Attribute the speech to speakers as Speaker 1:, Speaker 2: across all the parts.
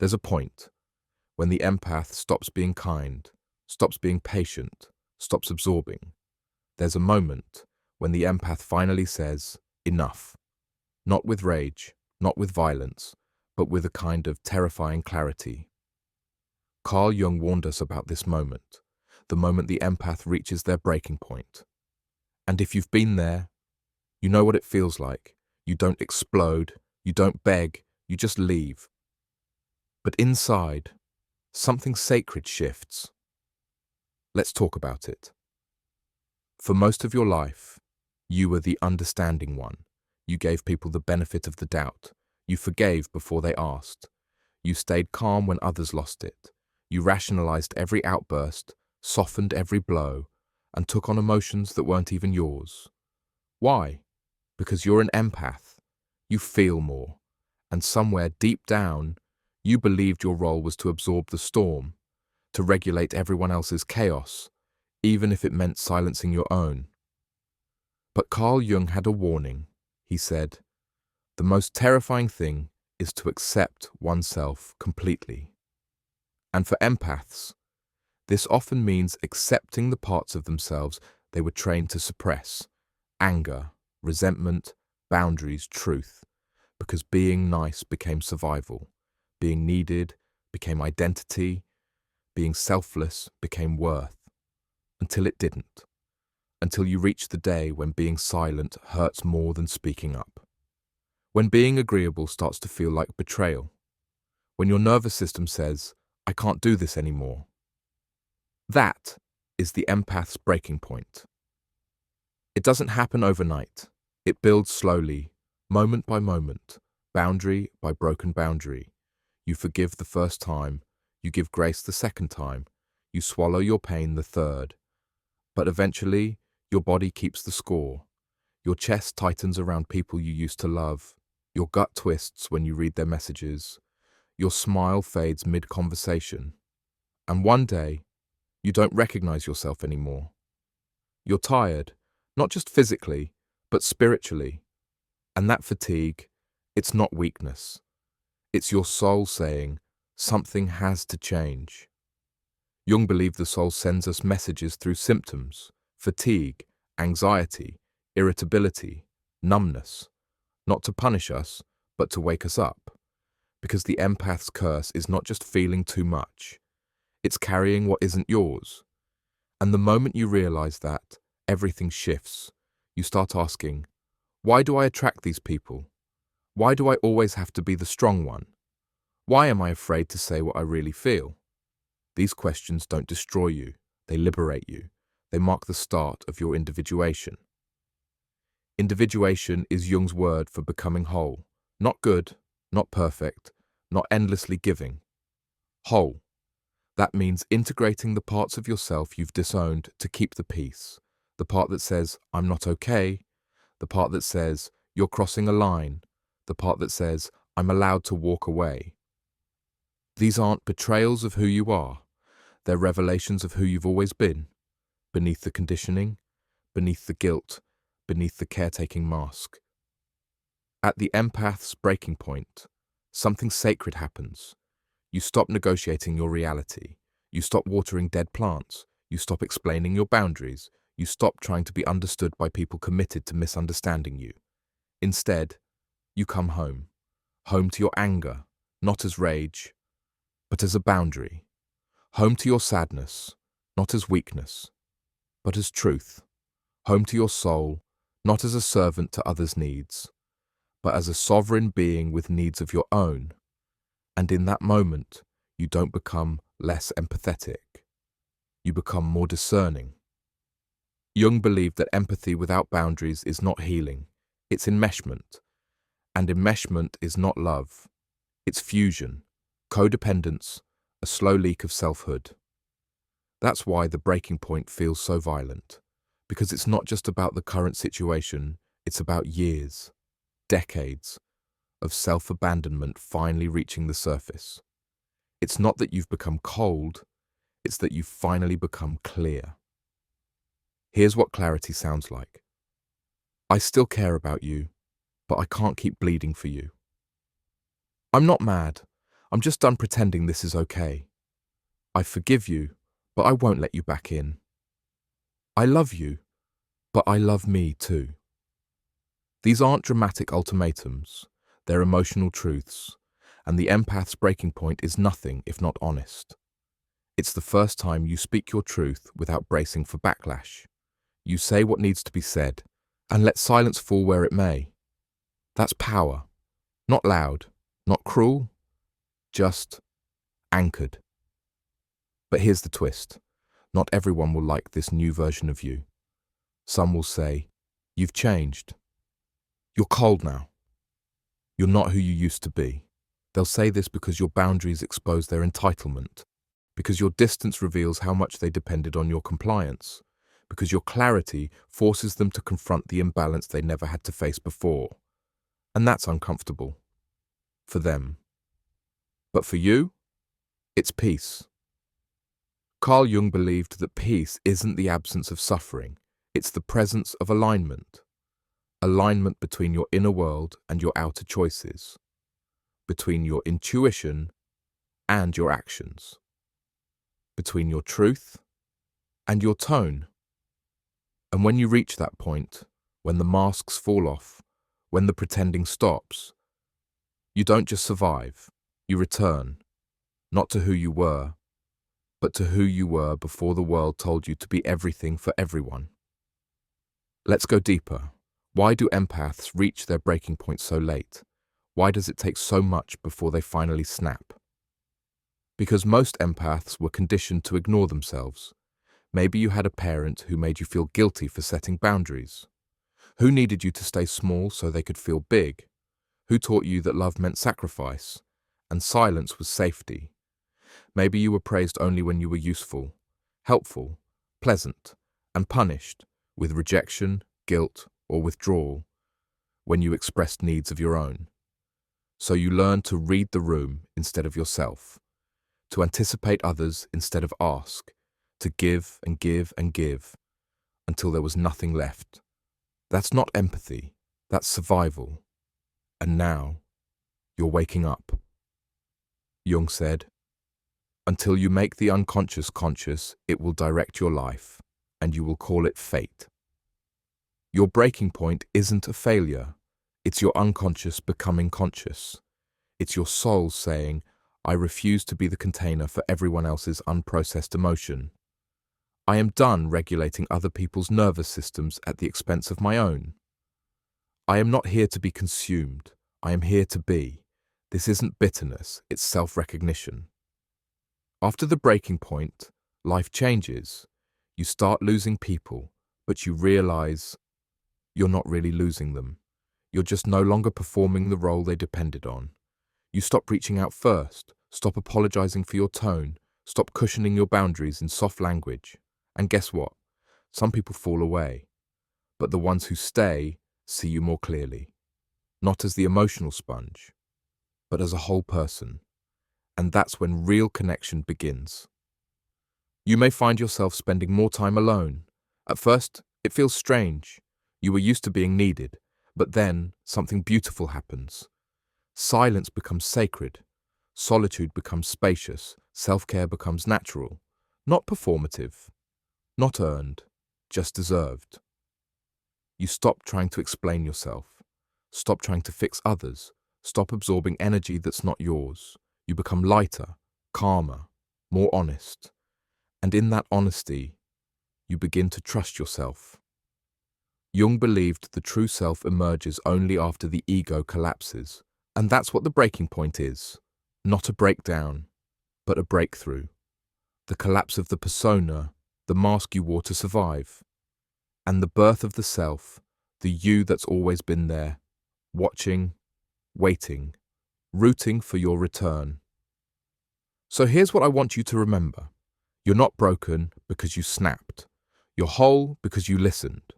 Speaker 1: There's a point when the empath stops being kind, stops being patient, stops absorbing. There's a moment when the empath finally says, enough. Not with rage, not with violence, but with a kind of terrifying clarity. Carl Jung warned us about this moment, the moment the empath reaches their breaking point. And if you've been there, you know what it feels like. You don't explode, you don't beg, you just leave. But inside, something sacred shifts. Let's talk about it. For most of your life, you were the understanding one. You gave people the benefit of the doubt. You forgave before they asked. You stayed calm when others lost it. You rationalized every outburst, softened every blow, and took on emotions that weren't even yours. Why? Because you're an empath. You feel more. And somewhere deep down, you believed your role was to absorb the storm, to regulate everyone else's chaos, even if it meant silencing your own. But Carl Jung had a warning. He said, the most terrifying thing is to accept oneself completely. And for empaths, this often means accepting the parts of themselves they were trained to suppress: anger, resentment, boundaries, truth, because being nice became survival, being needed became identity, being selfless became worth, until it didn't, until you reach the day when being silent hurts more than speaking up, when being agreeable starts to feel like betrayal, when your nervous system says, I can't do this anymore. That is the empath's breaking point. It doesn't happen overnight. It builds slowly, moment by moment, boundary by broken boundary. You forgive the first time, you give grace the second time, you swallow your pain the third. But eventually, your body keeps the score. Your chest tightens around people you used to love. Your gut twists when you read their messages. Your smile fades mid-conversation. And one day, you don't recognize yourself anymore. You're tired, not just physically, but spiritually. And that fatigue, it's not weakness. It's your soul saying, something has to change. Jung believed the soul sends us messages through symptoms: fatigue, anxiety, irritability, numbness, not to punish us, but to wake us up. Because the empath's curse is not just feeling too much, it's carrying what isn't yours. And the moment you realize that, everything shifts. You start asking, why do I attract these people? Why do I always have to be the strong one? Why am I afraid to say what I really feel? These questions don't destroy you, they liberate you. They mark the start of your individuation. Individuation is Jung's word for becoming whole. Not good, not perfect, not endlessly giving. Whole. That means integrating the parts of yourself you've disowned to keep the peace. The part that says, I'm not okay. The part that says, you're crossing a line. The part that says, I'm allowed to walk away. These aren't betrayals of who you are. They're revelations of who you've always been, beneath the conditioning, beneath the guilt, beneath the caretaking mask. At the empath's breaking point, something sacred happens. You stop negotiating your reality. You stop watering dead plants. You stop explaining your boundaries. You stop trying to be understood by people committed to misunderstanding you. Instead, you come home. Home to your anger, not as rage, but as a boundary. Home to your sadness, not as weakness, but as truth. Home to your soul, not as a servant to others' needs, but as a sovereign being with needs of your own. And in that moment, you don't become less empathetic. You become more discerning. Jung believed that empathy without boundaries is not healing, it's enmeshment. And enmeshment is not love. It's fusion, codependence, a slow leak of selfhood. That's why the breaking point feels so violent, because it's not just about the current situation, it's about years, decades, of self-abandonment finally reaching the surface. It's not that you've become cold, it's that you've finally become clear. Here's what clarity sounds like. I still care about you, but I can't keep bleeding for you. I'm not mad. I'm just done pretending this is okay. I forgive you, but I won't let you back in. I love you, but I love me too. These aren't dramatic ultimatums, they're emotional truths, and the empath's breaking point is nothing if not honest. It's the first time you speak your truth without bracing for backlash. You say what needs to be said, and let silence fall where it may. That's power. Not loud, not cruel, just anchored. But here's the twist. Not everyone will like this new version of you. Some will say, "You've changed. You're cold now. You're not who you used to be." They'll say this because your boundaries expose their entitlement, because your distance reveals how much they depended on your compliance, because your clarity forces them to confront the imbalance they never had to face before. And that's uncomfortable. For them. But for you, it's peace. Carl Jung believed that peace isn't the absence of suffering, it's the presence of alignment. Alignment between your inner world and your outer choices, between your intuition and your actions, between your truth and your tone. And when you reach that point, when the masks fall off, when the pretending stops, you don't just survive, you return, not to who you were, but to who you were before the world told you to be everything for everyone. Let's go deeper. Why do empaths reach their breaking point so late? Why does it take so much before they finally snap? Because most empaths were conditioned to ignore themselves. Maybe you had a parent who made you feel guilty for setting boundaries. Who needed you to stay small so they could feel big? Who taught you that love meant sacrifice and silence was safety? Maybe you were praised only when you were useful, helpful, pleasant, and punished with rejection, guilt, or withdrawal when you expressed needs of your own. So you learned to read the room instead of yourself, to anticipate others instead of ask, to give and give and give until there was nothing left. That's not empathy, that's survival. And now, you're waking up. Jung said, "Until you make the unconscious conscious, it will direct your life, and you will call it fate." Your breaking point isn't a failure. It's your unconscious becoming conscious. It's your soul saying, "I refuse to be the container for everyone else's unprocessed emotion. I am done regulating other people's nervous systems at the expense of my own. I am not here to be consumed. I am here to be." This isn't bitterness, it's self-recognition. After the breaking point, life changes. You start losing people, but you realize you're not really losing them. You're just no longer performing the role they depended on. You stop reaching out first, stop apologizing for your tone, stop cushioning your boundaries in soft language. And guess what? Some people fall away, but the ones who stay see you more clearly, not as the emotional sponge, but as a whole person. And that's when real connection begins. You may find yourself spending more time alone. At first, it feels strange. You were used to being needed, but then something beautiful happens. Silence becomes sacred. Solitude becomes spacious. Self-care becomes natural. Not performative. Not earned. Just deserved. You stop trying to explain yourself. Stop trying to fix others. Stop absorbing energy that's not yours. You become lighter, calmer, more honest. And in that honesty, you begin to trust yourself. Jung believed the true self emerges only after the ego collapses. And that's what the breaking point is. Not a breakdown, but a breakthrough. The collapse of the persona, the mask you wore to survive. And the birth of the self, the you that's always been there, watching, waiting, rooting for your return. So here's what I want you to remember. You're not broken because you snapped. You're whole because you listened.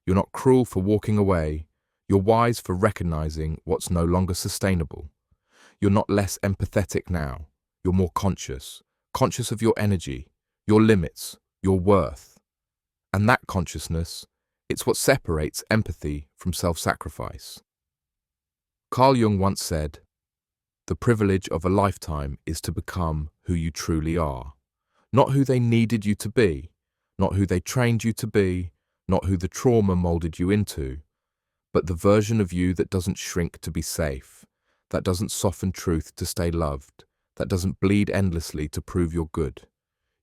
Speaker 1: You're not cruel for walking away. You're wise for recognizing what's no longer sustainable. You're not less empathetic now. You're more conscious. Conscious of your energy, your limits, your worth. And that consciousness, it's what separates empathy from self-sacrifice. Carl Jung once said, The privilege of a lifetime is to become who you truly are. Not who they needed you to be, not who they trained you to be, not who the trauma molded you into, but the version of you that doesn't shrink to be safe, that doesn't soften truth to stay loved, that doesn't bleed endlessly to prove you're good.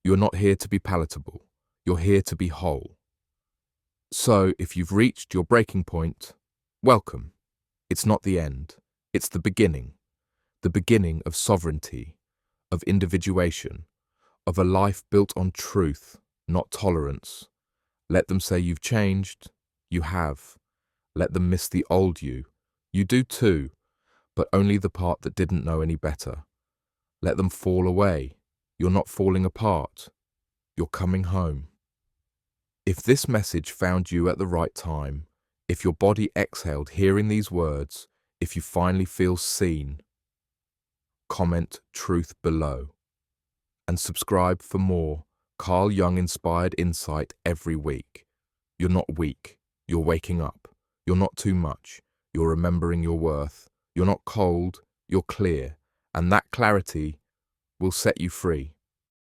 Speaker 1: You're not here to be palatable. You're here to be whole. So, if you've reached your breaking point, welcome. It's not the end. It's the beginning of sovereignty, of individuation, of a life built on truth, not tolerance. Let them say you've changed. You have. Let them miss the old you. You do too, but only the part that didn't know any better. Let them fall away. You're not falling apart. You're coming home. If this message found you at the right time, if your body exhaled hearing these words, if you finally feel seen, comment truth below. And subscribe for more Carl Jung inspired insight every week. You're not weak. You're waking up. You're not too much. You're remembering your worth. You're not cold. You're clear. And that clarity will set you free.